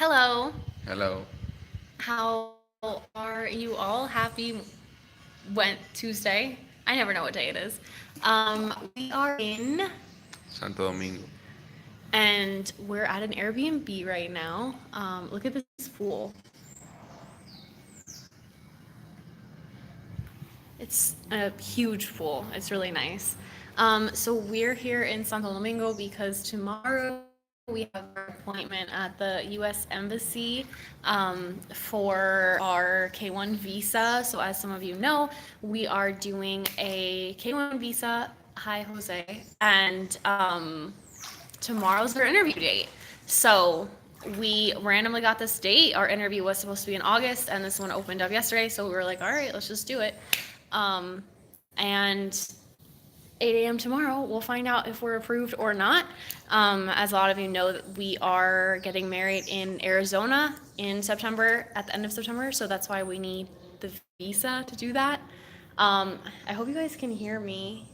Hello. Hello, How are you all? Happy went Tuesday. I never know what day it is. We are in Santo Domingo. and we're at an Airbnb right now. Look at this pool. It's a huge pool. It's really nice. So we're here in Santo Domingo because tomorrow we have our appointment at the U.S. Embassy for our K1 visa. So as some of you know, we are doing a K1 visa. Hi, Jose. And tomorrow's our interview date. So we randomly got this date. Our interview was supposed to be in August, and this one opened up yesterday. So we were like, all right, let's just do it. And 8 a.m. tomorrow, we'll find out if we're approved or not. As a lot of you know, we are getting married in Arizona in September, at the end of September. So that's why we need the visa to do that. I hope you guys can hear me.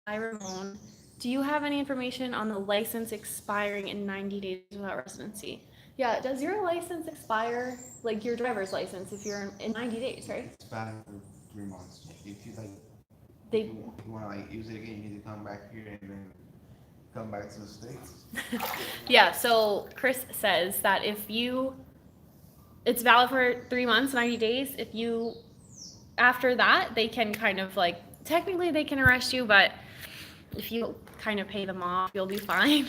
Hi, Ramon. Do you have any information on the license expiring in 90 days without residency? Yeah, does your license expire, like your driver's license, if you're in 90 days, right? It's valid for 3 months. If you if They you want to use it again, you need to come back here and then come back to the states. Yeah, so Chris says that if you, it's valid for 3 months, 90 days. If you, after that, they can kind of like, technically they can arrest you, but if you kind of pay them off, you'll be fine.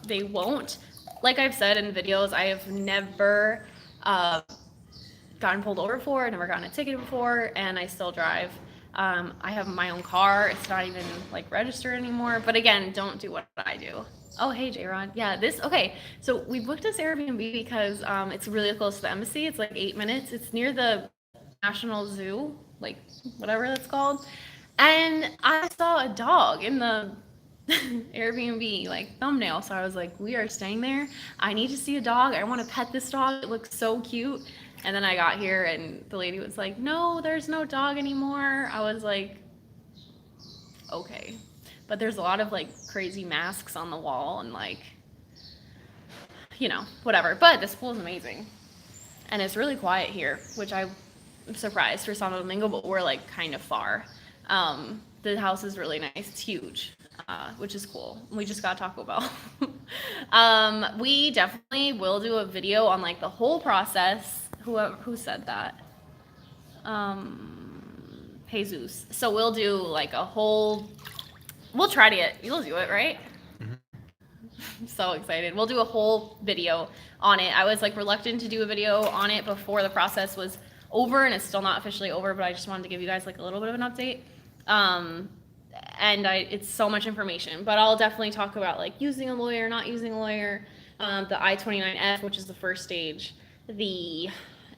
They won't. Like I've said in videos, I have never uh, gotten pulled over for, I've never gotten a ticket before, and I still drive. I have my own car. It's not even like registered anymore. But again, don't do what I do. Oh, hey, J-Rod. Yeah, okay. So we booked this Airbnb because it's really close to the embassy. It's like 8 minutes. It's near the National Zoo, like whatever that's called. And I saw a dog in the Airbnb like thumbnail. So I was like, we are staying there. I need to see a dog. I want to pet this dog. It looks so cute. And then I got here and the lady was like, no, there's no dog anymore. I was like, okay. But there's a lot of like crazy masks on the wall and like, whatever. But this pool is amazing. And it's really quiet here, which I'm surprised for Santo Domingo, but we're like kind of far. The house is really nice. It's huge, which is cool. We just got Taco Bell. We definitely will do a video on like the whole process. Who said that? Jesus. So we'll do like a whole. We'll try to get. You'll do it, right? I'm so excited. We'll do a whole video on it. I was like reluctant to do a video on it before the process was over, and it's still not officially over, but I just wanted to give you guys like a little bit of an update. And it's so much information, but I'll definitely talk about like using a lawyer, not using a lawyer, the I-29F, which is the first stage, the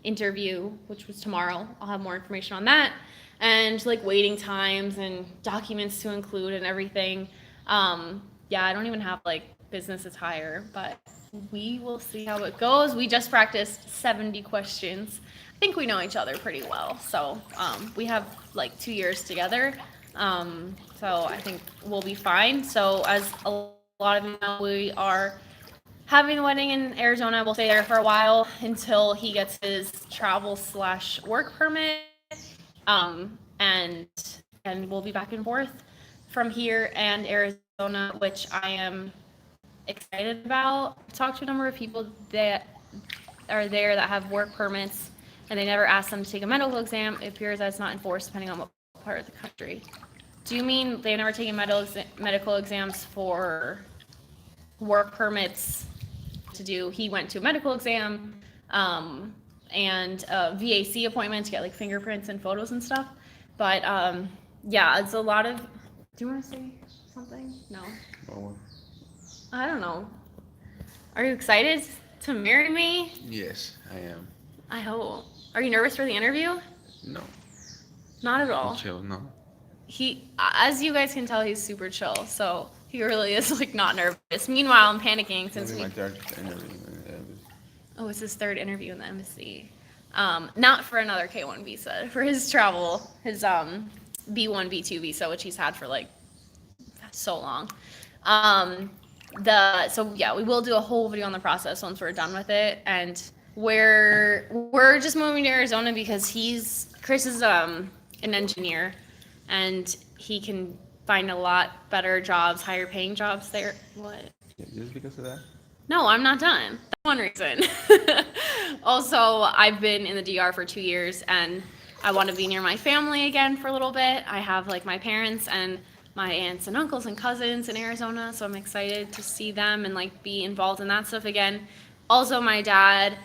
interview, which was tomorrow. I'll have more information on that, and like waiting times and documents to include and everything. Yeah, I don't even have like business attire, but we will see how it goes. We just practiced 70 questions. I think we know each other pretty well. So we have like 2 years together. So I think we'll be fine. So as a lot of you know, we are having the wedding in Arizona. We'll stay there for a while until he gets his travel/work permit. And we'll be back and forth from here and Arizona, which I am excited about. I've talked to a number of people that are there that have work permits, and they never ask them to take a medical exam. It appears that it's not enforced depending on what part of the country. Do you mean they've never taken medical exams for work permits to do? He went to a medical exam and a VAC appointment to get like fingerprints and photos and stuff. But yeah, it's a lot of. Do you want to say something? No. Oh, I don't know. Are you excited to marry me? yes, I am. I hope. Are you nervous for the interview? No, Not at I'm all. chill. No, He, as you guys can tell, he's super chill. So he really is like not nervous. Meanwhile, I'm panicking since only we. my third interview. Oh, it's his third interview in the embassy. Not for another K1 visa, for his travel, his B1, B2 visa, which he's had for like so long. So yeah, we will do a whole video on the process once we're done with it, and we're just moving to Arizona because Chris is an engineer, and he can find a lot better jobs, higher paying jobs there. What? Just because of that? No, I'm not done. That's one reason. Also, I've been in the DR for 2 years, and I want to be near my family again for a little bit. I have like my parents and my aunts and uncles and cousins in Arizona, so I'm excited to see them and like be involved in that stuff again. Also, my dad,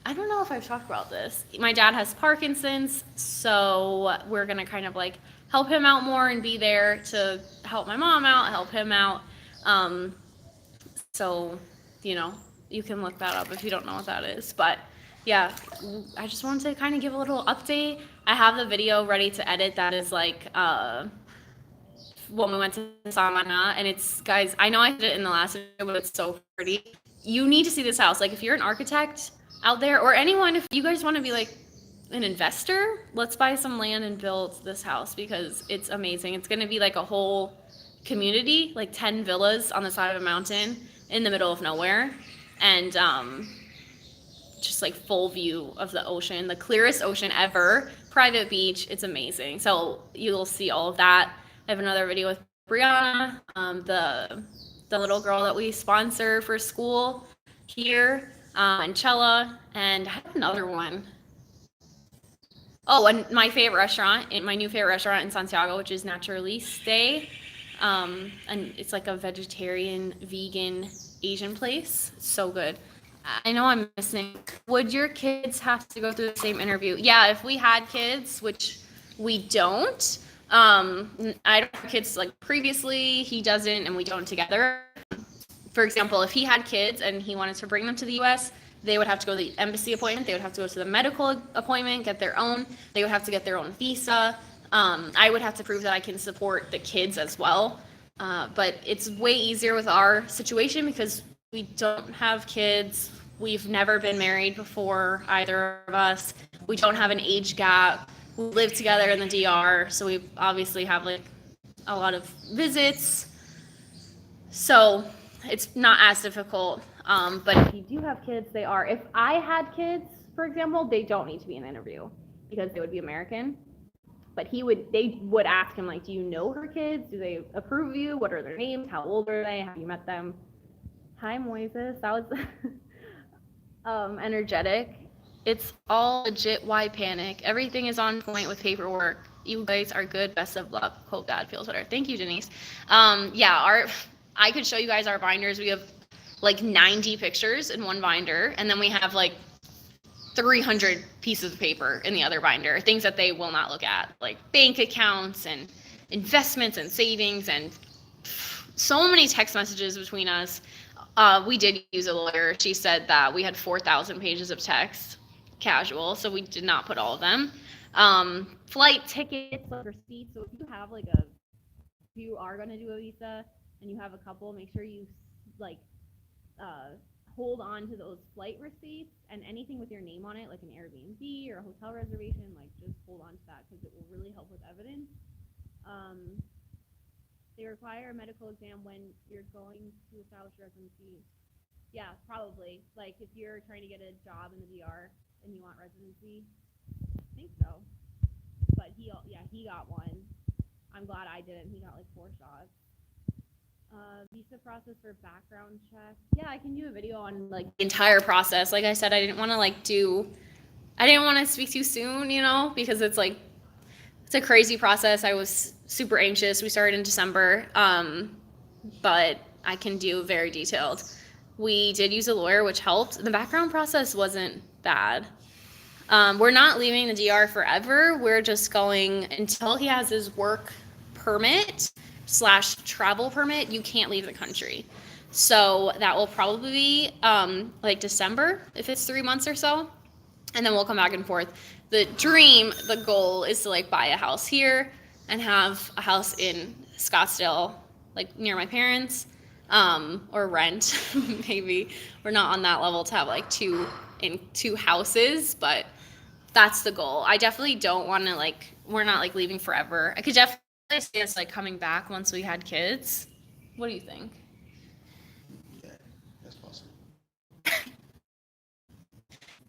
I don't know if I've talked about this. My dad has Parkinson's, so we're gonna kind of like help him out more and be there to help my mom out, help him out. So, you can look that up if you don't know what that is. But yeah, I just wanted to kind of give a little update. I have the video ready to edit that is like when we went to Samana, and it's, guys, I know I did it in the last video, but it's so pretty. You need to see this house. Like, if you're an architect out there, or anyone, if you guys want to be like an investor, let's buy some land and build this house because it's amazing. It's going to be like a whole community, like 10 villas on the side of a mountain in the middle of nowhere, and just like full view of the ocean, the clearest ocean ever, private beach. It's amazing. So you'll see all of that. I have another video with Brianna, the little girl that we sponsor for school here, and Chella, and I have another one. Oh, and my favorite restaurant, my new favorite restaurant in Santiago, which is Naturaliste. And it's like a vegetarian, vegan, Asian place. It's so good. I know I'm missing. Would your kids have to go through the same interview? Yeah, if we had kids, which we don't. I don't have kids like previously. He doesn't, and we don't together. For example, if he had kids and he wanted to bring them to the U.S., they would have to go to the embassy appointment. They would have to go to the medical appointment, get their own. They would have to get their own visa. I would have to prove that I can support the kids as well. But it's way easier with our situation because we don't have kids. We've never been married before, either of us. We don't have an age gap. We live together in the DR, so we obviously have like a lot of visits. So it's not as difficult. But if you do have kids, they are. If I had kids, for example, they don't need to be in the interview because they would be American. But they would ask him, like, do you know her kids? Do they approve of you? What are their names? How old are they? Have you met them? Hi, Moises. That was energetic. It's all legit. Why panic? Everything is on point with paperwork. You guys are good. Best of luck. Hope Dad feels better. Thank you, Denise. I could show you guys our binders. We have like 90 pictures in one binder, and then we have like 300 pieces of paper in the other binder, things that they will not look at, like bank accounts and investments and savings, and so many text messages between us. We did use a lawyer. She said that we had 4,000 pages of text, casual, so we did not put all of them. Flight tickets, receipts. So if you are going to do a visa and you have a couple, make sure you hold on to those flight receipts and anything with your name on it, like an Airbnb or a hotel reservation, just hold on to that because it will really help with evidence. They require a medical exam when you're going to establish residency. Yeah, probably. Like if you're trying to get a job in the DR and you want residency, I think so. But he got one. I'm glad I didn't. He got like 4 shots. Visa process for background check. Yeah, I can do a video on like the entire process. Like I said, I didn't want to speak too soon, because it's a crazy process. I was super anxious. We started in December, but I can do very detailed. We did use a lawyer, which helped. The background process wasn't bad. We're not leaving the DR forever. We're just going until he has his work permit / travel permit. You can't leave the country. So that will probably be like December, if it's 3 months or so. And then we'll come back and forth. The goal is to buy a house here and have a house in Scottsdale, near my parents, or rent. Maybe we're not on that level to have two houses, but that's the goal. I definitely don't want to we're not leaving forever. I could definitely see us coming back once we had kids. What do you think?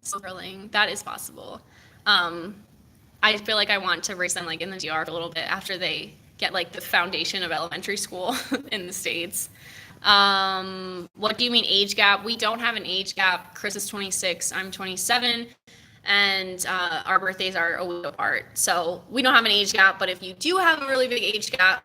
So thrilling. That is possible. I feel like I want to raise them like in the DR a little bit after they get like the foundation of elementary school in the States. What do you mean age gap? We don't have an age gap. Chris is 26, I'm 27, and our birthdays are a week apart. So we don't have an age gap, but if you do have a really big age gap,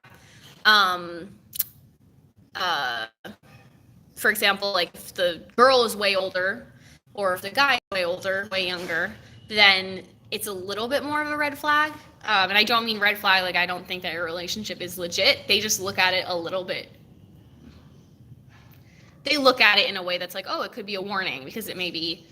for example, like if the girl is way older or if the guy is way older, way younger, then it's a little bit more of a red flag. And I don't mean red flag, like I don't think that your relationship is legit. They just look at it a little bit. They look at it in a way that's like, oh, it could be a warning because it may be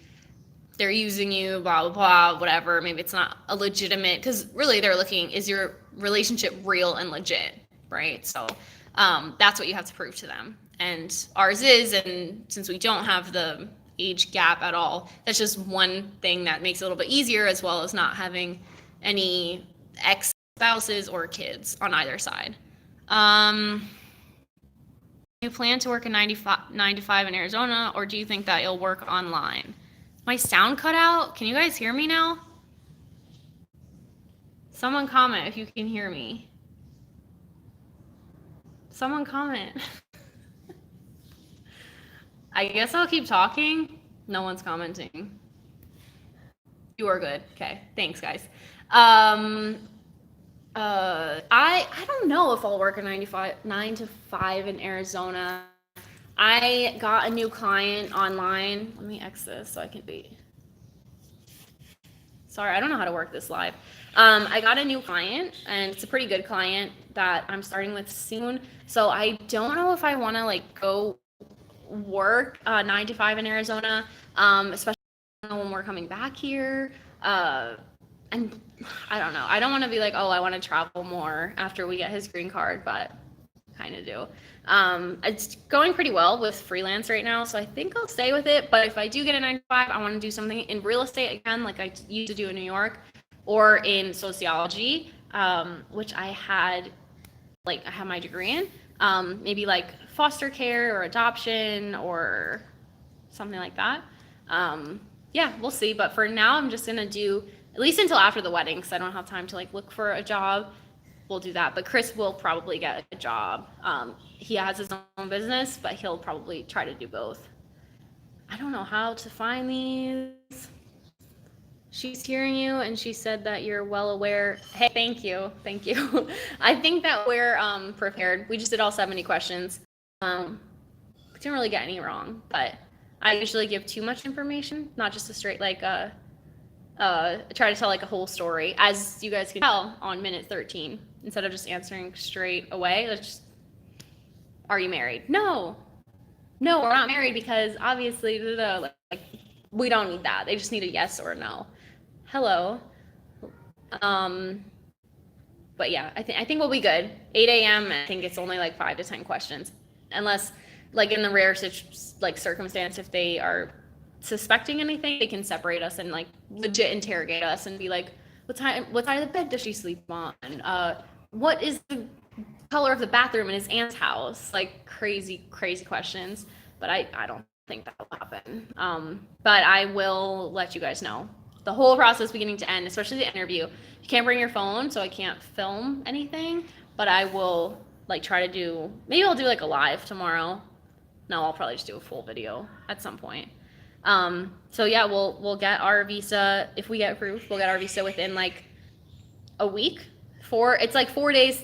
they're using you, blah, blah, blah, whatever. Maybe it's not a legitimate, because really they're looking, is your relationship real and legit, right? So that's what you have to prove to them. And ours is, and since we don't have the age gap at all, that's just one thing that makes it a little bit easier, as well as not having any ex-spouses or kids on either side. You plan to work a 9 to 5 in Arizona, or do you think that you'll work online? My sound cut out? Can you guys hear me now? Someone comment if you can hear me. Someone comment. I guess I'll keep talking. No one's commenting. You are good. Okay, thanks guys. I don't know if I'll work a 9 to 5 in Arizona. I got a new client online. Let me X this so I can be. Sorry, I don't know how to work this live. I got a new client, and it's a pretty good client that I'm starting with soon. So I don't know if I want to like go work 9 to 5 in Arizona, especially when we're coming back here. And I don't know. I don't want to be like, oh, I want to travel more after we get his green card, but kind of do. It's going pretty well with freelance right now, so I think I'll stay with it. But if I do get a 9 to 5, I want to do something in real estate again, like I used to do in New York, or in sociology, which I had my degree in. Maybe like foster care or adoption or something like that. Yeah, we'll see. But for now, I'm just gonna do at least until after the wedding, because I don't have time to like look for a job. We'll do that. But Chris will probably get a job. He has his own business, but he'll probably try to do both. I don't know how to find these. She's hearing you, and she said that you're well aware. Hey, thank you. I think that we're prepared. We just did all 70 questions. We didn't really get any wrong, but I usually give too much information, not just a straight try to tell like a whole story, as you guys can tell on minute 13, instead of just answering straight away. Let's just, are you married? No, we're not married, because obviously, like we don't need that. They just need a yes or a no. Hello. But yeah, I think we'll be good. 8 a.m. I think it's only like 5 to 10 questions, unless like in the rare circumstance, if they are suspecting anything, they can separate us and like legit interrogate us and be like, what side of the bed does she sleep on? What is the color of the bathroom in his aunt's house? Like crazy questions. But I don't think that will happen. But I will let you guys know the whole process beginning to end, especially the interview. You can't bring your phone, so I can't film anything, but I will like try to do, maybe I'll do like a live tomorrow. No, I'll probably just do a full video at some point. So yeah, we'll get our visa. If we get approved, we'll get our visa within like a week. It's like 4 days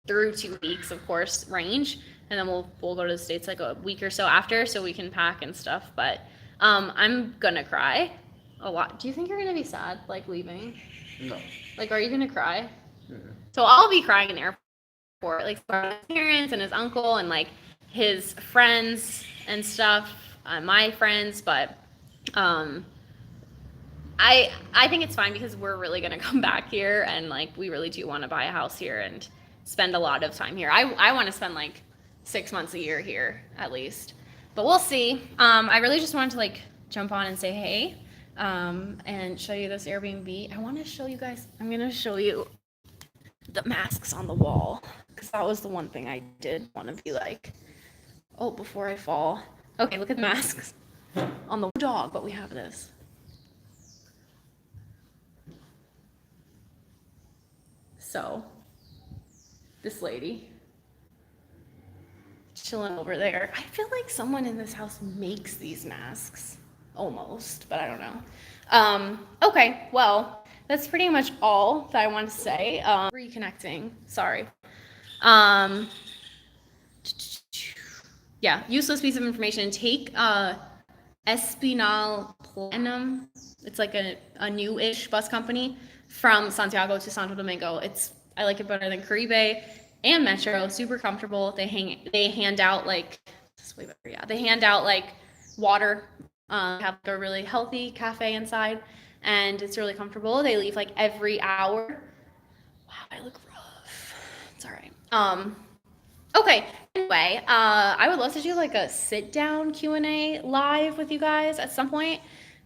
through 2 weeks, of course, range. And then we'll go to the States like a week or so after, so we can pack and stuff. But I'm gonna cry a lot. Do you think you're gonna be sad, like leaving? No. Like, are you gonna cry? Mm-hmm. So I'll be crying in the airport, like for his parents and his uncle and like his friends and stuff, my friends. But I think it's fine, because we're really gonna come back here, and like we really do want to buy a house here and spend a lot of time here. I want to spend like 6 months a year here at least, but we'll see. I really just wanted to like jump on and say hey, and show you this Airbnb. I want to show you guys, I'm gonna show you the masks on the wall, because that was the one thing I did want to be like, oh, before I fall. Okay, look at the masks on the dog, but we have this. So, this lady chilling over there. I feel like someone in this house makes these masks, almost, but I don't know. Okay, well, that's pretty much all that I want to say. Reconnecting, sorry. Yeah, useless piece of information. Take Espinal Platinum. It's like a new-ish bus company from Santiago to Santo Domingo. I like it better than Caribe and Metro. Super comfortable. They hand out like this is way better. Yeah, they hand out like water. Have like a really healthy cafe inside, and it's really comfortable. They leave like every hour. Wow, I look rough. It's all right. Okay, anyway, I would love to do like a sit-down Q&A live with you guys at some point.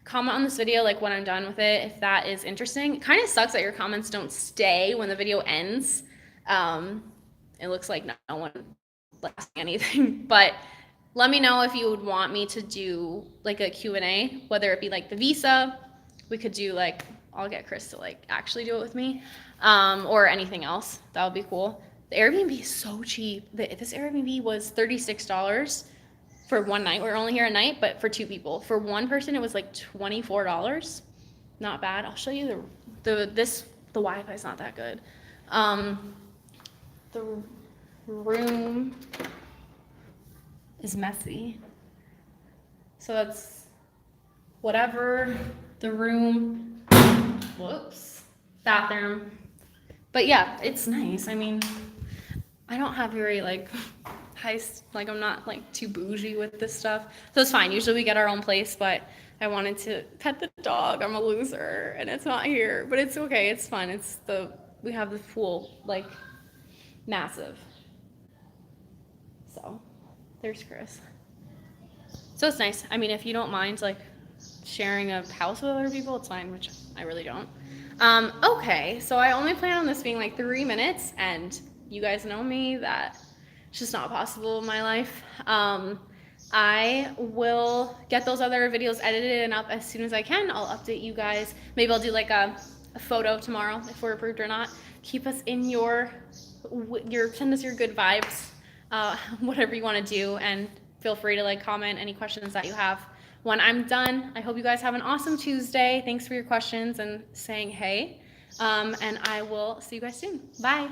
Comment on this video like when I'm done with it if that is interesting. It kind of sucks that your comments don't stay when the video ends. It looks like no one likes anything, but let me know if you would want me to do like a Q&A, whether it be like the visa, we could do like, I'll get Chris to like actually do it with me, or anything else. That would be cool. The Airbnb is so cheap. This Airbnb was $36 for one night. We're only here a night, but for two people. For one person, it was like $24. Not bad. I'll show you the Wi-Fi is not that good. The room is messy. So that's whatever the room. Whoops. Bathroom. But yeah, it's nice. I mean, I don't have very like I'm not like too bougie with this stuff. So it's fine. Usually we get our own place, but I wanted to pet the dog. I'm a loser and it's not here, but it's okay. It's fun. We have the pool, like massive. So there's Chris. So it's nice. I mean, if you don't mind like sharing a house with other people, it's fine, which I really don't. Okay, so I only plan on this being like 3 minutes, and you guys know me, that it's just not possible in my life. I will get those other videos edited and up as soon as I can. I'll update you guys. Maybe I'll do like a photo tomorrow if we're approved or not. Keep us in send us your good vibes, whatever you want to do, and feel free to like comment any questions that you have when I'm done. I hope you guys have an awesome Tuesday. Thanks for your questions and saying hey. And I will see you guys soon. Bye.